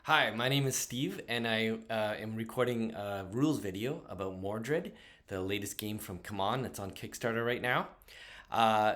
Hi, my name is Steve, and I am recording a rules video about Mordred, the latest game from CMON that's on Kickstarter right now.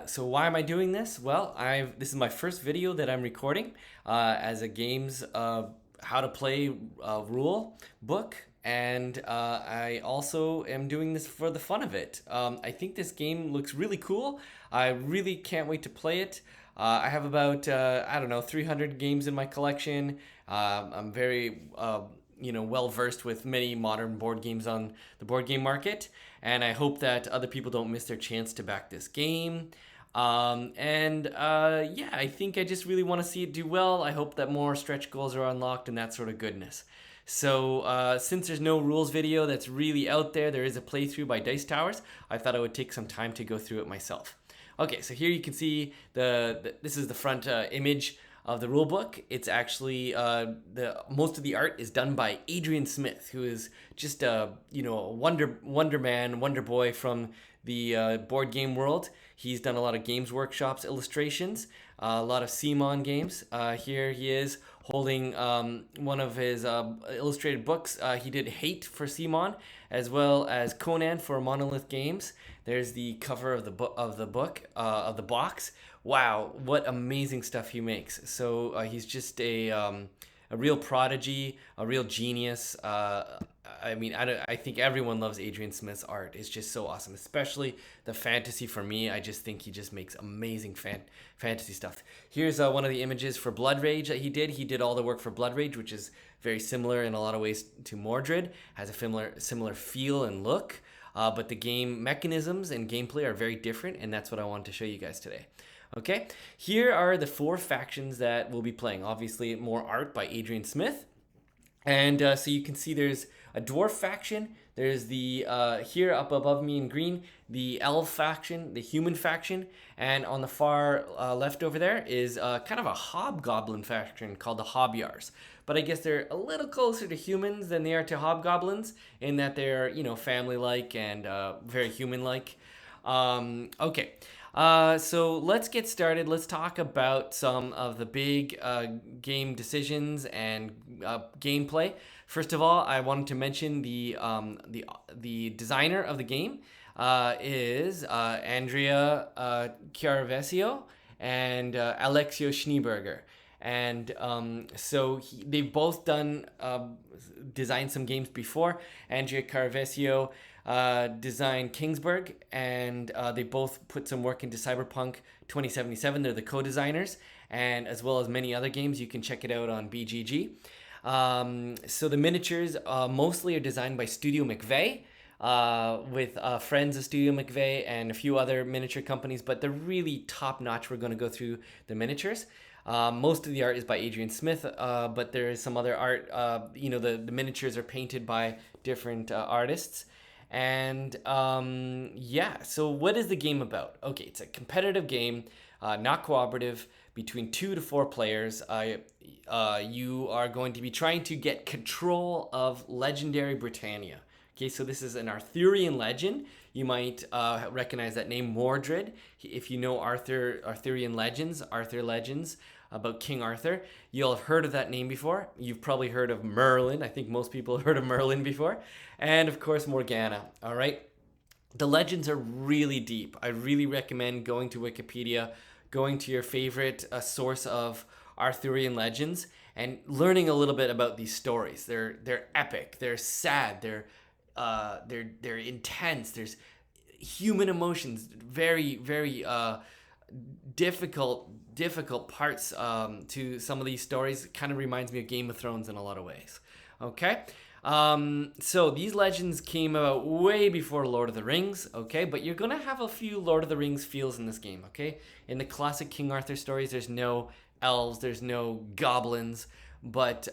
So why am I doing this? Well, this is my first video that I'm recording as a game's how to play rule book, and I also am doing this for the fun of it. I think this game looks really cool. I really can't wait to play it. I have about I don't know 300 games in my collection. I'm very well versed with many modern board games on the board game market, and I hope that other people don't miss their chance to back this game. Yeah, I think I just really want to see it do well. I hope that more stretch goals are unlocked and that sort of goodness. So, since there's no rules video that's really out there, there is a playthrough by Dice Towers. I thought I would take some time to go through it myself. Okay, so here you can see this is the front image of the rule book. It's actually the most of the art is done by Adrian Smith, who is just a wonder man, wonder boy from the board game world. He's done a lot of Games Workshop's illustrations, a lot of CMON games. Here he is holding one of his illustrated books. He did Hate for CMON, as well as Conan for Monolith Games. There's the cover of the book of the box. Wow, what amazing stuff he makes! So he's just a real prodigy, a real genius. I think everyone loves Adrian Smith's art. It's just so awesome, especially the fantasy for me. I just think he just makes amazing fantasy stuff. Here's one of the images for Blood Rage that he did. He did all the work for Blood Rage, which is very similar in a lot of ways to Mordred. Has a similar feel and look. But the game mechanisms and gameplay are very different, and that's what I wanted to show you guys today. Okay, here are the 4 factions that we'll be playing. Obviously, more art by Adrian Smith. And so you can see there's a dwarf faction. There's the, here up above me in green, the elf faction, the human faction. And on the far left over there is kind of a hobgoblin faction called the Hobyars. But I guess they're a little closer to humans than they are to hobgoblins in that they're, family-like and very human-like. Okay. So let's get started. Let's talk about some of the big game decisions and gameplay. First of all, I wanted to mention the designer of the game is Andrea Chiaravesio and Alexio Schneeberger. And they've both designed some games before. Andrea Carvesio designed Kingsburg, and they both put some work into Cyberpunk 2077. They're the co-designers, and as well as many other games. You can check it out on BGG. So the miniatures mostly are designed by Studio McVeigh, with friends of Studio McVeigh and a few other miniature companies, but they're really top notch. We're going to go through the miniatures. Most of the art is by Adrian Smith, but there is some other art. The miniatures are painted by different artists. And so what is the game about? Okay, it's a competitive game, not cooperative, between 2 to 4 players. You are going to be trying to get control of legendary Britannia. Okay, so this is an Arthurian legend. You might recognize that name, Mordred. If you know Arthurian legends, Arthur legends about King Arthur, you'll have heard of that name before. You've probably heard of Merlin. I think most people have heard of Merlin before. And of course, Morgana. All right. The legends are really deep. I really recommend going to Wikipedia, going to your favorite source of Arthurian legends, and learning a little bit about these stories. They're epic. They're sad. They're intense. There's human emotions. Very very difficult parts to some of these stories. It kind of reminds me of Game of Thrones in a lot of ways. Okay. So these legends came out way before Lord of the Rings, okay? But you're gonna have a few Lord of the Rings feels in this game, okay? In the classic King Arthur stories, there's no elves, there's no goblins, but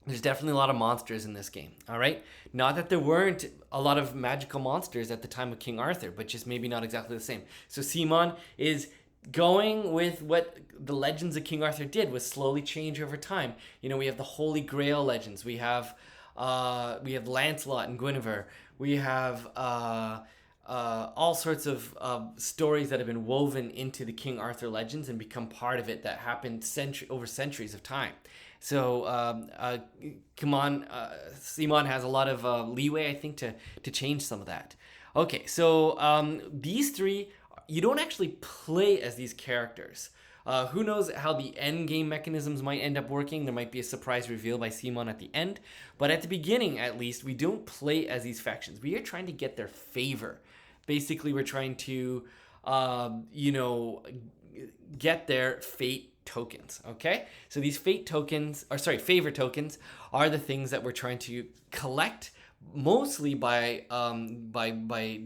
there's definitely a lot of monsters in this game, all right? Not that there weren't a lot of magical monsters at the time of King Arthur, but just maybe not exactly the same. So CMON is going with what the legends of King Arthur did, was slowly change over time. We have the Holy Grail legends. We have Lancelot and Guinevere. We have all sorts of stories that have been woven into the King Arthur legends and become part of it that happened over centuries of time. So CMON has a lot of leeway, I think, to change some of that. Okay, so these three, you don't actually play as these characters. Who knows how the end game mechanisms might end up working? There might be a surprise reveal by CMON at the end. But at the beginning, at least, we don't play as these factions. We are trying to get their favor. Basically, we're trying to, get their fate tokens. Okay, so these favor tokens are the things that we're trying to collect, mostly by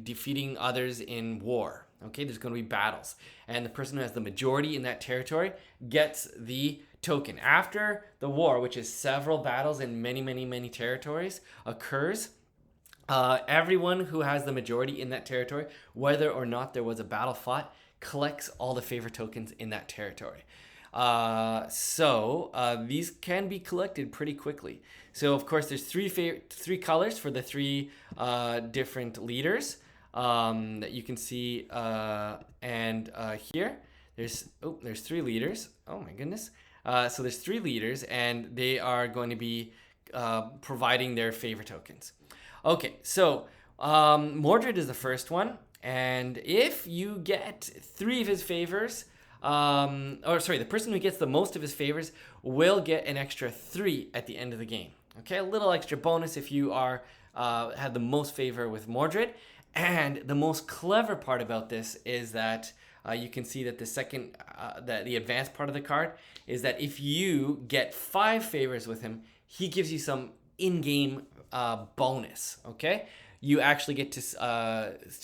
defeating others in war. Okay, there's going to be battles, and the person who has the majority in that territory gets the token. After the war, which is several battles in many territories, occurs, everyone who has the majority in that territory, whether or not there was a battle fought, collects all the favor tokens in that territory. These can be collected pretty quickly. So of course there's three colors for the three different leaders that you can see, and here there's three leaders. Oh my goodness. So there's three leaders, and they are going to be providing their favor tokens. Okay, so Mordred is the first one, and if you get three of his favors, the person who gets the most of his favors will get an extra 3 at the end of the game. Okay, a little extra bonus if you have the most favor with Mordred. And the most clever part about this is that you can see that the advanced part of the card is that if you get 5 favors with him, he gives you some in-game bonus. Okay, you actually get to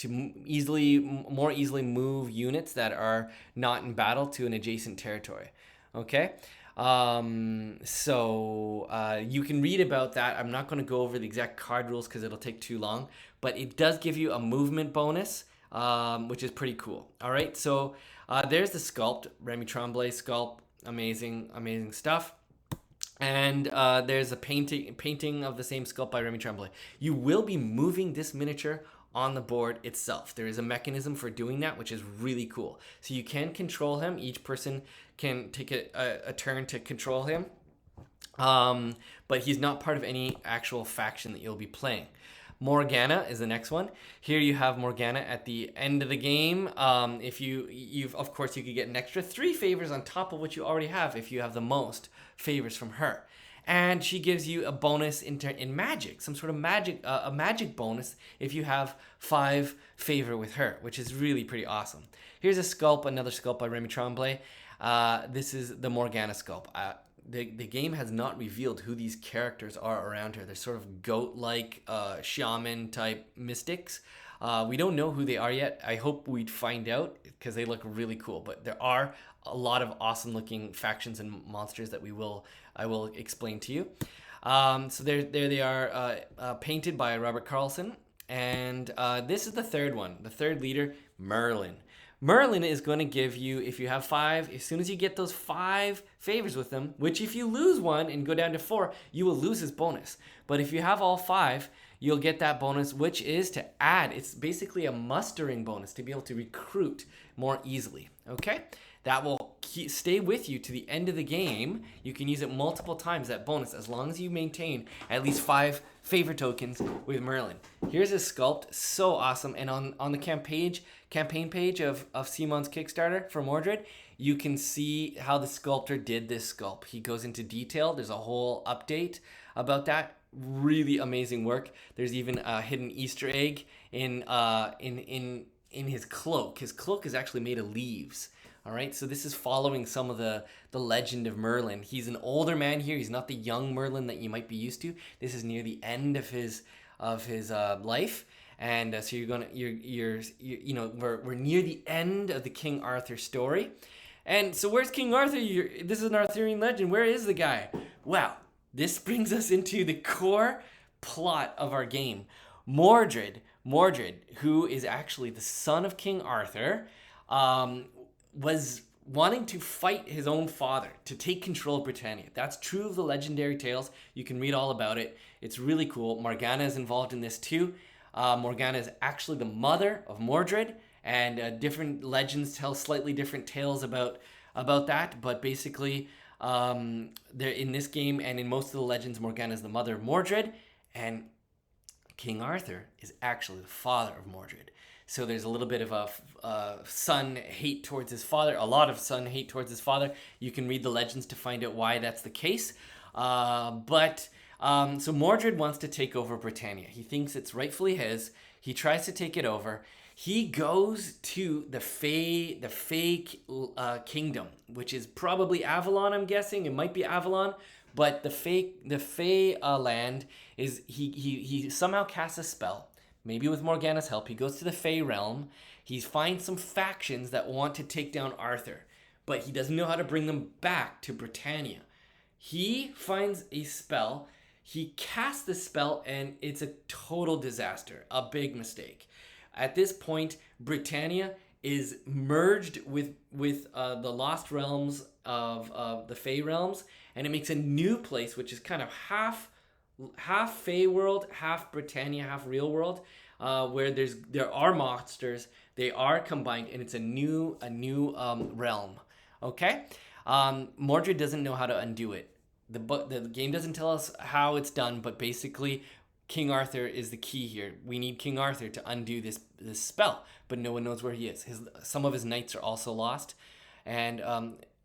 more easily move units that are not in battle to an adjacent territory. Okay. You can read about that. I'm not going to go over the exact card rules because it'll take too long, but it does give you a movement bonus, which is pretty cool. All right, so there's the sculpt, Remy Tremblay sculpt, amazing stuff. And there's a painting of the same sculpt by Remy Tremblay. You will be moving this miniature on the board itself. There is a mechanism for doing that, which is really cool. So you can control him. Each person can take a turn to control him. But he's not part of any actual faction that you'll be playing. Morgana is the next one. Here you have Morgana at the end of the game. If you could get an extra 3 favors on top of what you already have if you have the most favors from her. And she gives you a bonus in magic, some sort of magic, a magic bonus if you have 5 favor with her, which is really pretty awesome. Here's another sculpt by Remy Tremblay. This is the Morgana sculpt. The game has not revealed who these characters are around her. They're sort of goat-like shaman-type mystics. We don't know who they are yet. I hope we'd find out because they look really cool. But there are a lot of awesome-looking factions and monsters that I will explain to you. So there they are, painted by Robert Carlson. And this is the third one, the third leader, Merlin. Merlin is going to give you, if you have 5, as soon as you get those 5 favors with him, which if you lose 1 and go down to 4, you will lose his bonus. But if you have all 5, you'll get that bonus, which is to add. It's basically a mustering bonus to be able to recruit more easily. Okay? That will stay with you to the end of the game. You can use it multiple times, that bonus, as long as you maintain at least 5 favor tokens with Merlin. Here's his sculpt, so awesome. And on the campaign page of CMON's Kickstarter for Mordred, you can see how the sculptor did this sculpt. He goes into detail. There's a whole update about that. Really amazing work. There's even a hidden Easter egg in his cloak. His cloak is actually made of leaves. All right, so this is following some of the legend of Merlin. He's an older man here. He's not the young Merlin that you might be used to. This is near the end of his life, and so we're near the end of the King Arthur story. And so where's King Arthur? This is an Arthurian legend. Where is the guy? Wow, this brings us into the core plot of our game. Mordred, who is actually the son of King Arthur, was wanting to fight his own father to take control of Britannia. That's true of the legendary tales. You can read all about it. It's really cool. Morgana is involved in this too. Morgana is actually the mother of Mordred, and different legends tell slightly different tales about that. But basically, There in this game and in most of the legends, Morgana is the mother of Mordred, and King Arthur is actually the father of Mordred. So there's a little bit of a son hate towards his father, a lot of son hate towards his father. You can read the legends to find out why that's the case. So Mordred wants to take over Britannia. He thinks it's rightfully his. He tries to take it over. He goes to the Fey kingdom, which is probably Avalon. I'm guessing it might be Avalon, but the Fey land is he somehow casts a spell. Maybe with Morgana's help, he goes to the Fey realm. He finds some factions that want to take down Arthur, but he doesn't know how to bring them back to Britannia. He finds a spell. He casts the spell, and it's a total disaster, a big mistake. At this point, Britannia is merged with the Lost Realms of the Fey realms, and it makes a new place, which is kind of half Fey world, half Britannia, half real world, where there are monsters. They are combined, and it's a new realm. Okay, Mordred doesn't know how to undo it. The game doesn't tell us how it's done, but basically, King Arthur is the key here. We need King Arthur to undo this spell, but no one knows where he is. Some of his knights are also lost, and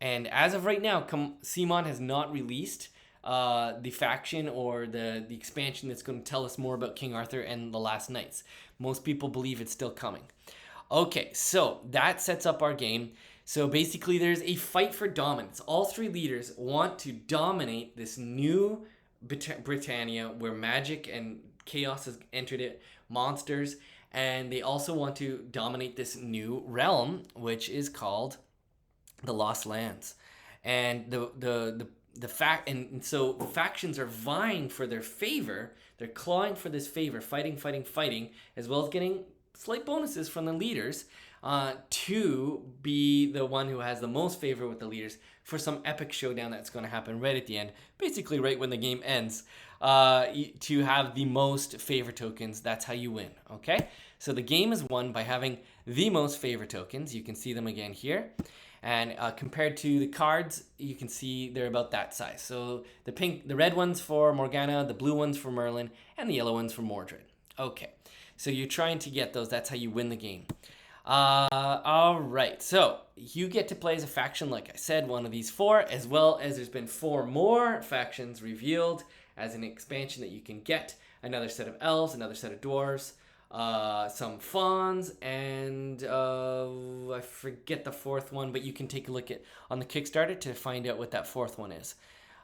as of right now, CMON has not released the faction or the expansion that's going to tell us more about King Arthur and the Last Knights. Most people believe it's still coming. Okay, so that sets up our game. So basically, there's a fight for dominance. All three leaders want to dominate this new Britannia where magic and chaos has entered it, monsters, and they also want to dominate this new realm, which is called the Lost Lands. And so factions are vying for their favor. They're clawing for this favor, fighting, as well as getting slight bonuses from the leaders to be the one who has the most favor with the leaders for some epic showdown that's going to happen right at the end, basically right when the game ends, to have the most favor tokens. That's how you win, okay? So the game is won by having the most favor tokens. You can see them again here. And compared to the cards, you can see they're about that size. So the red ones for Morgana, the blue ones for Merlin, and the yellow ones for Mordred. Okay, so you're trying to get those. That's how you win the game. All right, so you get to play as a faction, like I said, one of these four, as well as there's been 4 more factions revealed as an expansion that you can get. Another set of elves, another set of dwarves, some fawns, and I forget the 4th one, but you can take a look on the Kickstarter to find out what that 4th one is.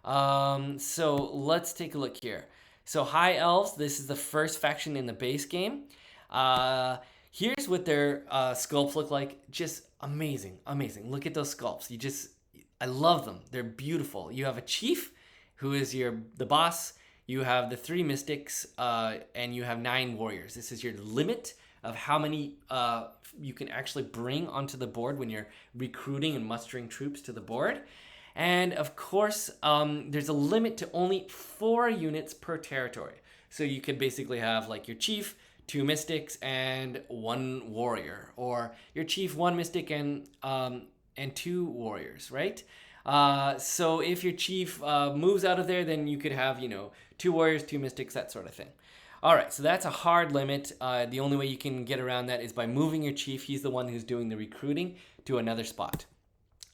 So let's take a look here. So High Elves, this is the first faction in the base game. Here's what their sculpts look like. Just amazing. Look at those sculpts. I love them. They're beautiful. You have a chief who is the boss. You have the 3 mystics, and you have 9 warriors. This is your limit of how many you can actually bring onto the board when you're recruiting and mustering troops to the board. And of course, there's a limit to only 4 units per territory. So you could basically have like your chief, 2 mystics, and 1 warrior, or your chief, 1 mystic, and 2 warriors, right? So if your chief moves out of there, then you could have 2 warriors, 2 mystics, that sort of thing. All right, so that's a hard limit. The only way you can get around that is by moving your chief. He's the one who's doing the recruiting to another spot.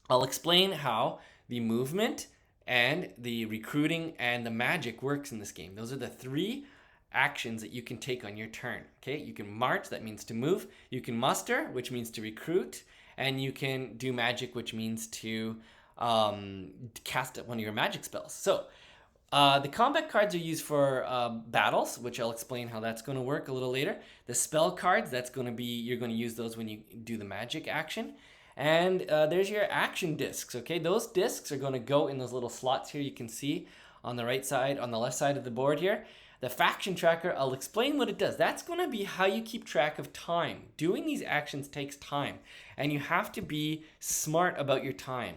I'll explain how the movement and the recruiting and the magic works in this game. Those are the 3 actions that you can take on your turn. Okay, you can march, that means to move. You can muster, which means to recruit, and you can do magic, which means to cast one of your magic spells. So the combat cards are used for battles, which I'll explain how that's going to work a little later. The spell cards, you're going to use those when you do the magic action. And there's your action discs. Okay, those discs are going to go in those little slots here. You can see on the right side, on the left side of the board here. The faction tracker, I'll explain what it does. That's going to be how you keep track of time. Doing these actions takes time, and you have to be smart about your time.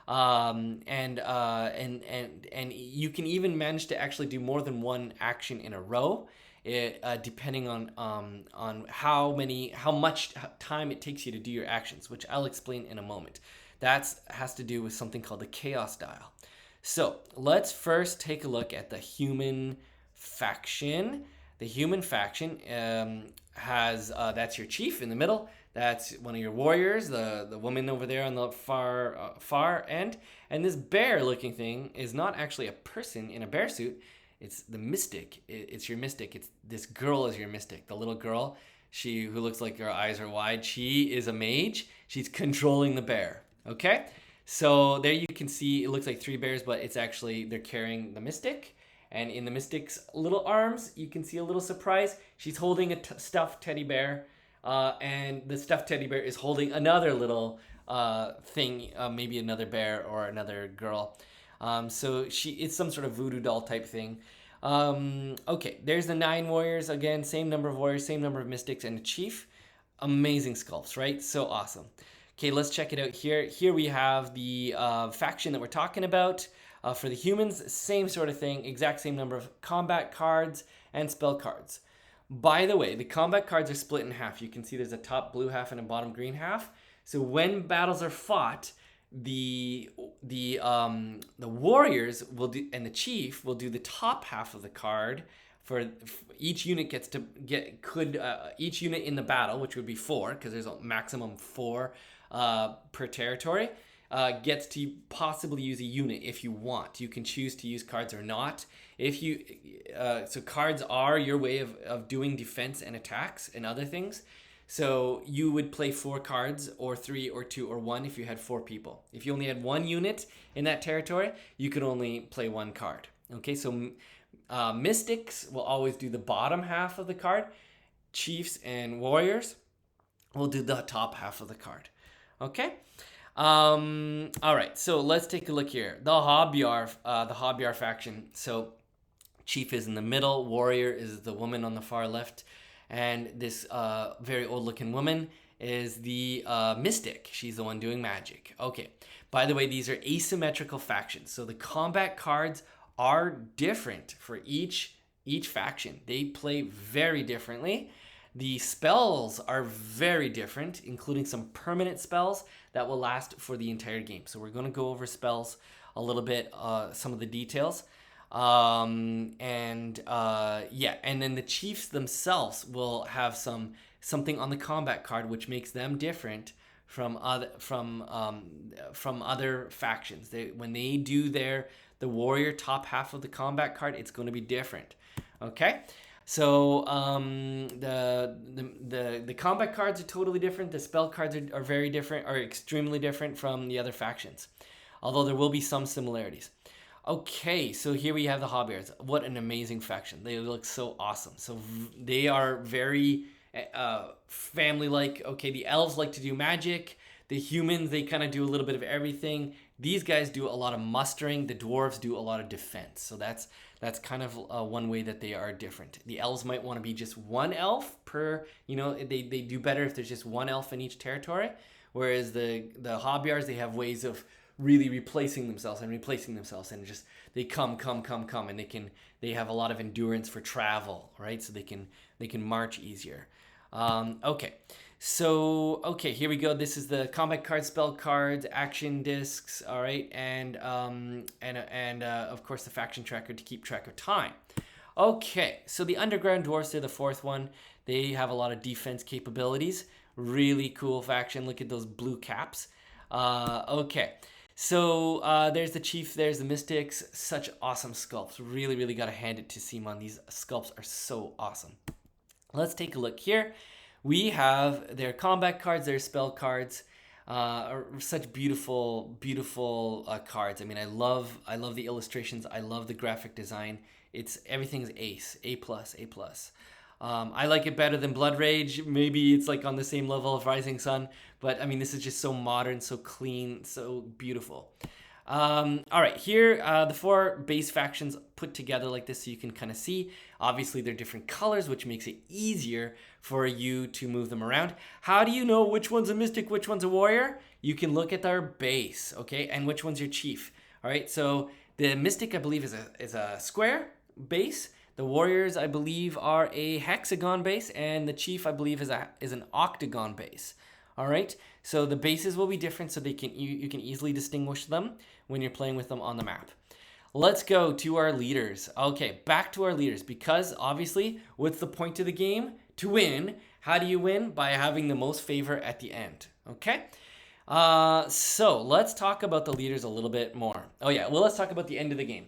And you can even manage to actually do more than 1 action in a row, depending on how much time it takes you to do your actions, which I'll explain in a moment. That has to do with something called the chaos dial. So let's first take a look at the human faction. The human faction has, that's your chief in the middle. That's one of your warriors, the woman over there on the far end. And this bear-looking thing is not actually a person in a bear suit. It's the mystic. It's your mystic. It's this girl is your mystic. The little girl, who looks like her eyes are wide. She is a mage. She's controlling the bear. Okay, so there you can see it looks like 3 bears, but it's actually they're carrying the mystic. And in the mystic's little arms, you can see a little surprise. She's holding a stuffed teddy bear, and the stuffed teddy bear is holding another little thing, maybe another bear or another girl. So it's some sort of voodoo doll type thing. Okay, there's the 9 warriors. Again, same number of warriors, same number of mystics, and a chief. Amazing sculpts, right? So awesome. Okay, let's check it out here. Here we have the faction that we're talking about. For the humans, same sort of thing, exact same number of combat cards and spell cards. By the way, the combat cards are split in half. You can see there's a top blue half and a bottom green half. So when battles are fought, the warriors will do, and the chief will do the top half of the card. For each unit each unit in the battle, which would be 4, because there's a maximum 4 per territory, gets to possibly use a unit if you want. You can choose to use cards or not. So cards are your way of doing defense and attacks and other things. So you would play 4 cards, or 3 or 2 or 1 if you had 4 people. If you only had 1 unit in that territory, you could only play 1 card. Okay, so mystics will always do the bottom half of the card. Chiefs and warriors will do the top half of the card. Okay. All right. So let's take a look here. The Hobyar faction. So chief is in the middle. Warrior is the woman on the far left, and this very old-looking woman is the mystic. She's the one doing magic. Okay. By the way, these are asymmetrical factions. So the combat cards are different for each faction. They play very differently. The spells are very different, including some permanent spells that will last for the entire game. So we're going to go over spells a little bit, some of the details. And then the chiefs themselves will have something on the combat card which makes them different from other factions. When they do the warrior top half of the combat card, it's going to be different. Okay. So the combat cards are totally different. The spell cards are very different, are extremely different from the other factions, although there will be some similarities. Okay, so here we have the Hobbyards. What an amazing faction. They look so awesome. So they are very family-like. Okay, the elves like to do magic. The humans, they kind of do a little bit of everything. These guys do a lot of mustering. The dwarves do a lot of defense. So that's kind of one way that they are different. The elves might want to be just 1 elf per, they do better if there's just 1 elf in each territory. Whereas the Hobbyards, they have ways of really replacing themselves and just they come and they have a lot of endurance for travel, right? So they can march easier. Okay. So, here we go. This is the combat cards, spell cards, action discs, all right, and of course the faction tracker to keep track of time. Okay, so the underground dwarfs are the 4th one. They have a lot of defense capabilities. Really cool faction. Look at those blue caps. Okay, so there's the chief. There's the mystics. Such awesome sculpts. Really, really got to hand it to CMON. These sculpts are so awesome. Let's take a look here. We have their combat cards, their spell cards, such beautiful, beautiful cards. I mean, I love the illustrations. I love the graphic design. Everything's ace, A+. I like it better than Blood Rage. Maybe it's like on the same level of Rising Sun, but I mean, this is just so modern, so clean, so beautiful. All right, here the 4 base factions put together like this so you can kind of see. Obviously, they're different colors, which makes it easier for you to move them around. How do you know which one's a mystic, which one's a warrior? You can look at their base, okay, and which one's your chief. All right, so the mystic, I believe, is a square base. The warriors, I believe, are a hexagon base, and the chief, I believe, is an octagon base. All right, so the bases will be different, so you can easily distinguish them when you're playing with them on the map. let's go to our leaders. Okay, back to our leaders, because obviously, what's the point of the game? To win. How do you win? By having the most favor at the end. Okay? So let's talk about the leaders a little bit more. Oh yeah, well, let's talk about the end of the game.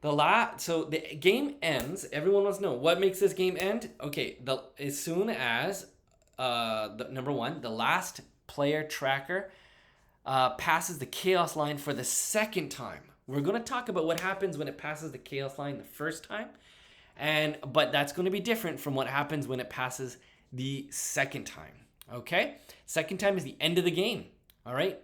So the game ends. Everyone wants to know what makes this game end. Okay, as soon as number one, the last player tracker passes the chaos line for the second time. We're going to talk about what happens when it passes the chaos line the first time, but that's going to be different from what happens when it passes the second time. Okay, second time is the end of the game. All right,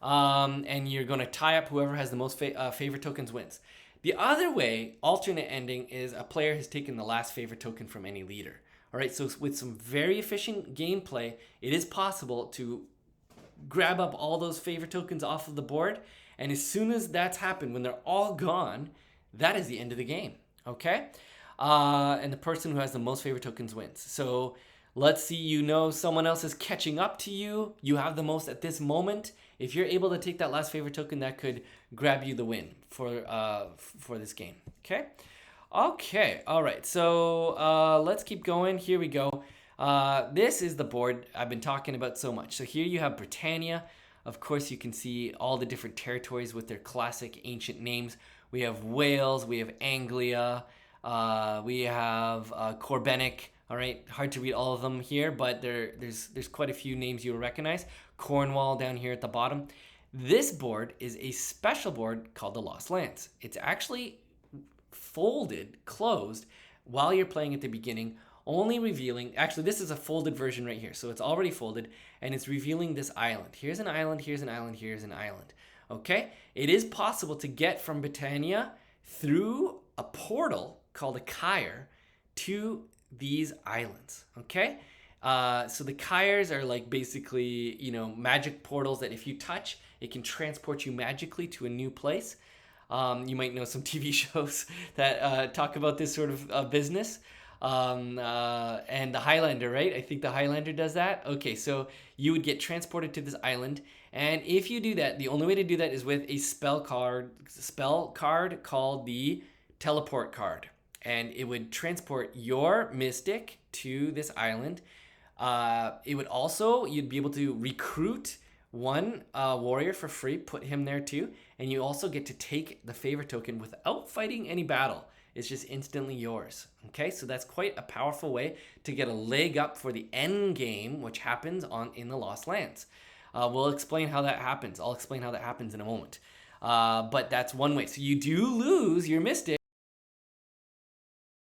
and you're going to tie up whoever has the most favorite tokens wins. The other way, alternate ending, is a player has taken the last favorite token from any leader. All right, so with some very efficient gameplay, it is possible to grab up all those favorite tokens off of the board, and as soon as that's happened, when they're all gone, that is the end of the game. Okay, and the person who has the most favorite tokens wins. So let's see, someone else is catching up to you. You have the most at this moment. If you're able to take that last favorite token, that could grab you the win for this game. Okay. All right. So let's keep going. Here we go. This is the board I've been talking about so much. So here you have Britannia. Of course, you can see all the different territories with their classic ancient names. We have Wales. We have Anglia. We have Corbenic. All right, hard to read all of them here, but there's quite a few names you'll recognize. Cornwall down here at the bottom. This board is a special board called the Lost Lands. It's actually closed while you're playing at the beginning, only revealing, actually this is a folded version right here, so it's already folded, and it's revealing this island. Here's an island, here's an island, here's an island. Okay, it is possible to get from Britannia through a portal called a Kyre to these islands. Okay, so the Kyres are like basically magic portals that if you touch, it can transport you magically to a new place. You might know some TV shows that talk about this sort of business. And the Highlander, right? I think the Highlander does that. Okay, so you would get transported to this island, and if you do that, the only way to do that is with a spell card called the teleport card, and it would transport your mystic to this island. You'd be able to recruit one warrior for free, put him there too, and you also get to take the favorite token without fighting any battle. It's just instantly yours. Okay, so that's quite a powerful way to get a leg up for the end game, which happens in the Lost Lands. We'll explain how that happens. I'll explain how that happens in a moment. But that's one way. So you do lose your mystic